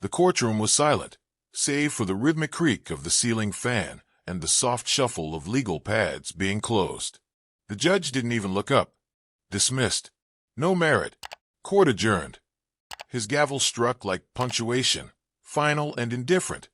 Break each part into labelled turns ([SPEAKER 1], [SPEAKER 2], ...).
[SPEAKER 1] The courtroom was silent, save for the rhythmic creak of the ceiling fan and the soft shuffle of legal pads being closed. The judge didn't even look up. Dismissed. No merit. Court adjourned. His gavel struck like punctuation, final and indifferent.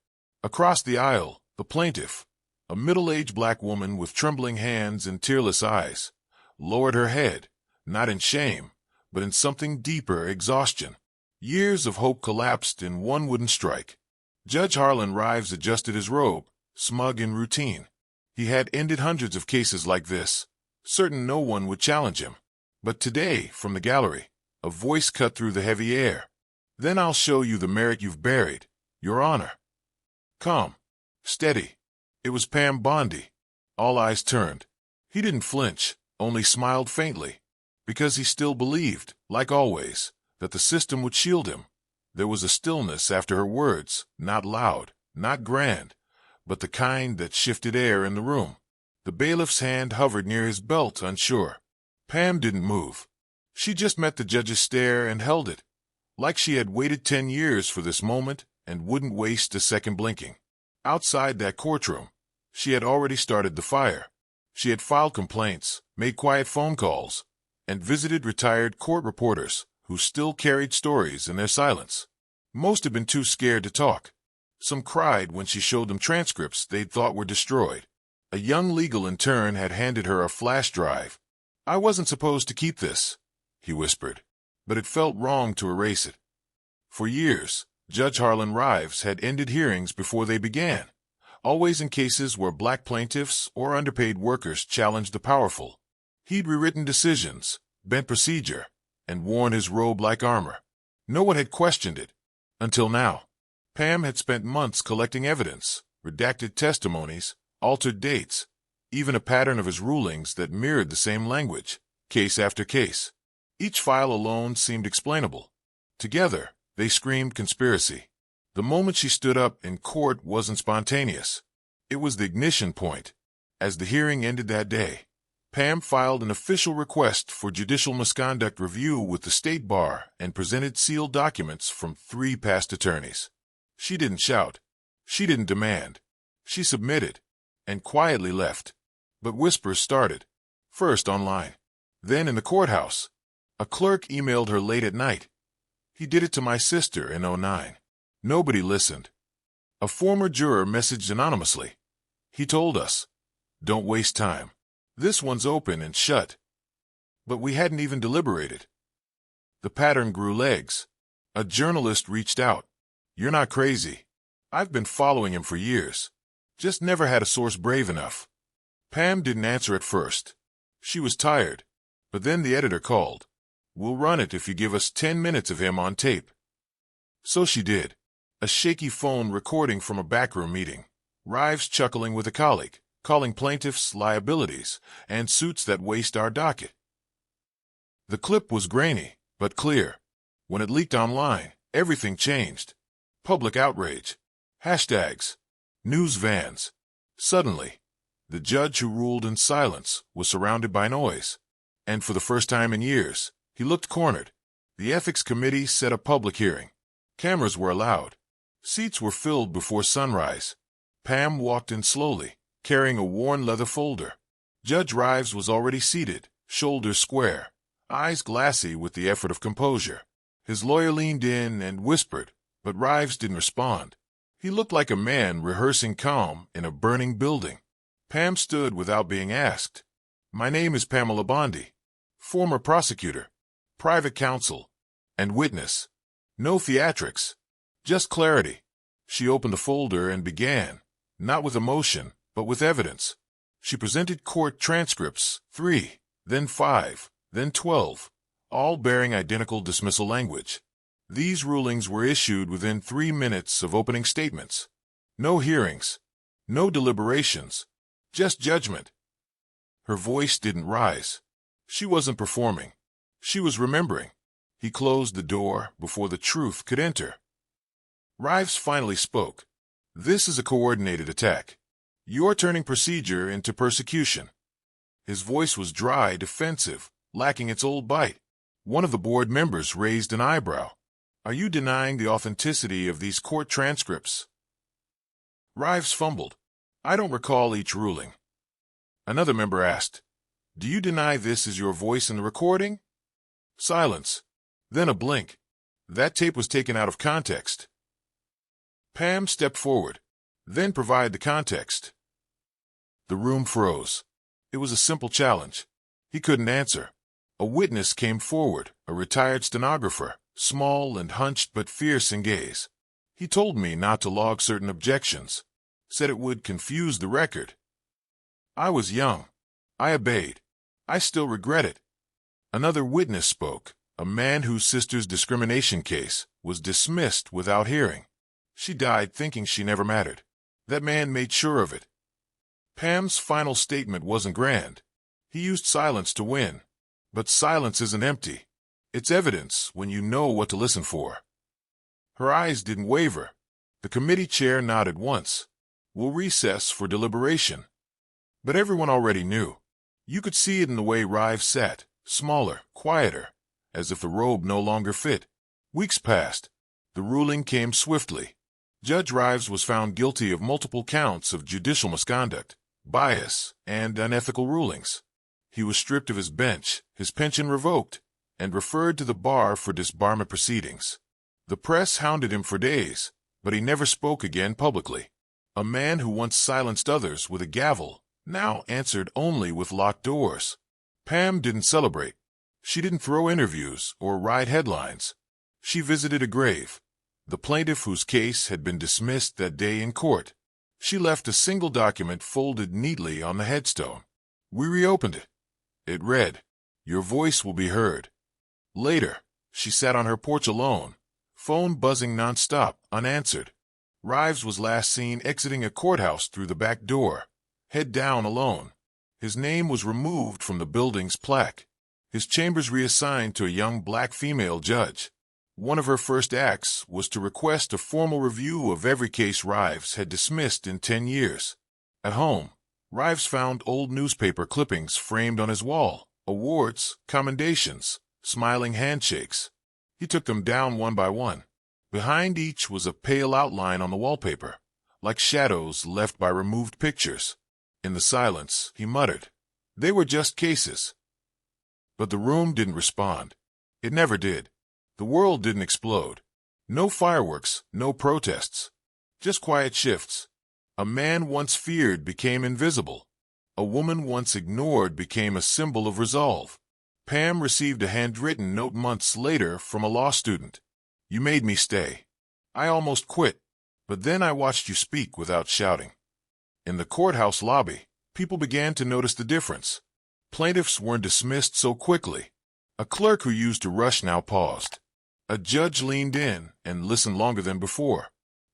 [SPEAKER 1] Across the aisle, the plaintiff, a middle-aged black woman with trembling hands and tearless eyes, lowered her head, not in shame, but in something deeper, exhaustion. Years of hope collapsed in one wooden strike. Judge Harlan Rives adjusted his robe, smug in routine. He had ended hundreds of cases like this, certain no one would challenge him. But today, from the gallery, a voice cut through the heavy air. "Then I'll show you the merit you've buried, Your Honor." Calm. Steady. It was Pam Bondi. All eyes turned. He didn't flinch, only smiled faintly, because he still believed, like always, that the system would shield him. There was a stillness after her words, not loud, not grand, but the kind that shifted air in the room. The bailiff's hand hovered near his belt, unsure. Pam didn't move. She just met the judge's stare and held it, like she had waited 10 years for this moment and wouldn't waste a second blinking. Outside that courtroom, she had already started the fire. She had filed complaints, made quiet phone calls, and visited retired court reporters who still carried stories in their silence. Most had been too scared to talk. Some cried when she showed them transcripts they'd thought were destroyed. A young legal intern had handed her a flash drive. "I wasn't supposed to keep this," he whispered, but it felt wrong to erase it. For years, Judge Harlan Rives had ended hearings before they began, always in cases where black plaintiffs or underpaid workers challenged the powerful. He'd rewritten decisions, bent procedure, and worn his robe like armor. No one had questioned it, until now. Pam had spent months collecting evidence, redacted testimonies, altered dates, even a pattern of his rulings that mirrored the same language, case after case. Each file alone seemed explainable. Together, they screamed conspiracy. The moment she stood up in court wasn't spontaneous. It was the ignition point. As the hearing ended that day, Pam filed an official request for judicial misconduct review with the state bar and presented sealed documents from 3 past attorneys. She didn't shout. She didn't demand. She submitted, and quietly left. But whispers started, first online, then in the courthouse. A clerk emailed her late at night. "He did it to my sister in '09. Nobody listened." A former juror messaged anonymously. "He told us, don't waste time. This one's open and shut." But we hadn't even deliberated. The pattern grew legs. A journalist reached out. "You're not crazy. I've been following him for years. Just never had a source brave enough." Pam didn't answer at first. She was tired. But then the editor called. "We'll run it if you give us 10 minutes of him on tape." So she did. A shaky phone recording from a backroom meeting. Rives chuckling with a colleague, calling plaintiffs liabilities and suits that waste our docket. The clip was grainy, but clear. When it leaked online, everything changed. Public outrage. Hashtags. News vans. Suddenly, the judge who ruled in silence was surrounded by noise. And for the first time in years, he looked cornered. The ethics committee set a public hearing. Cameras were allowed. Seats were filled before sunrise. Pam walked in slowly, carrying a worn leather folder. Judge Rives was already seated, shoulders square, eyes glassy with the effort of composure. His lawyer leaned in and whispered, but Rives didn't respond. He looked like a man rehearsing calm in a burning building. Pam stood without being asked. "My name is Pamela Bondi, former prosecutor, private counsel, and witness. No theatrics, just clarity." She opened the folder and began, not with emotion, but with evidence. She presented court transcripts, 3, then 5, then 12, all bearing identical dismissal language. These rulings were issued within 3 minutes of opening statements. No hearings, no deliberations, just judgment. Her voice didn't rise. She wasn't performing. She was remembering. He closed the door before the truth could enter. Rives finally spoke. "This is a coordinated attack. You're turning procedure into persecution." His voice was dry, defensive, lacking its old bite. One of the board members raised an eyebrow. Are you denying the authenticity of these court transcripts? Rives fumbled. I don't recall each ruling. Another member asked, Do you deny this is your voice in the recording? Silence. Then a blink. That tape was taken out of context. Pam stepped forward. Then provide the context. The room froze. It was a simple challenge. He couldn't answer. A witness came forward, a retired stenographer, small and hunched but fierce in gaze. He told me not to log certain objections, said it would confuse the record. I was young. I obeyed. I still regret it. Another witness spoke, a man whose sister's discrimination case was dismissed without hearing. She died thinking she never mattered. That man made sure of it. Pam's final statement wasn't grand. He used silence to win. But silence isn't empty. It's evidence when you know what to listen for. Her eyes didn't waver. The committee chair nodded once. We'll recess for deliberation. But everyone already knew. You could see it in the way Rives sat, smaller, quieter, as if the robe no longer fit. Weeks passed. The ruling came swiftly. Judge Rives was found guilty of multiple counts of judicial misconduct, bias, and unethical rulings. He was stripped of his bench, his pension revoked, and referred to the bar for disbarment proceedings. The press hounded him for days, but he never spoke again publicly. A man who once silenced others with a gavel now answered only with locked doors. Pam didn't celebrate. She didn't throw interviews or write headlines. She visited a grave, the plaintiff whose case had been dismissed that day in court. She left a single document folded neatly on the headstone. We reopened it. It read, Your voice will be heard. Later, she sat on her porch alone, phone buzzing nonstop, unanswered. Rives was last seen exiting a courthouse through the back door, head down alone. His name was removed from the building's plaque. His chambers reassigned to a young black female judge. One of her first acts was to request a formal review of every case Rives had dismissed in 10 years. At home, Rives found old newspaper clippings framed on his wall, awards, commendations, smiling handshakes. He took them down one by one. Behind each was a pale outline on the wallpaper, like shadows left by removed pictures. In the silence, he muttered, They were just cases. But the room didn't respond. It never did. The world didn't explode. No fireworks, no protests. Just quiet shifts. A man once feared became invisible. A woman once ignored became a symbol of resolve. Pam received a handwritten note months later from a law student. You made me stay. I almost quit, but then I watched you speak without shouting. In the courthouse lobby, people began to notice the difference. Plaintiffs weren't dismissed so quickly. A clerk who used to rush now paused. A judge leaned in and listened longer than before.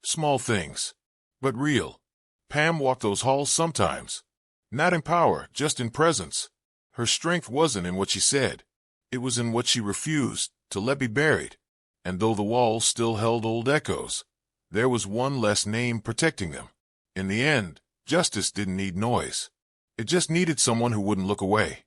[SPEAKER 1] Small things, but real. Pam walked those halls sometimes. Not in power, just in presence. Her strength wasn't in what she said. It was in what she refused to let be buried. And though the walls still held old echoes, there was one less name protecting them. In the end, justice didn't need noise. It just needed someone who wouldn't look away.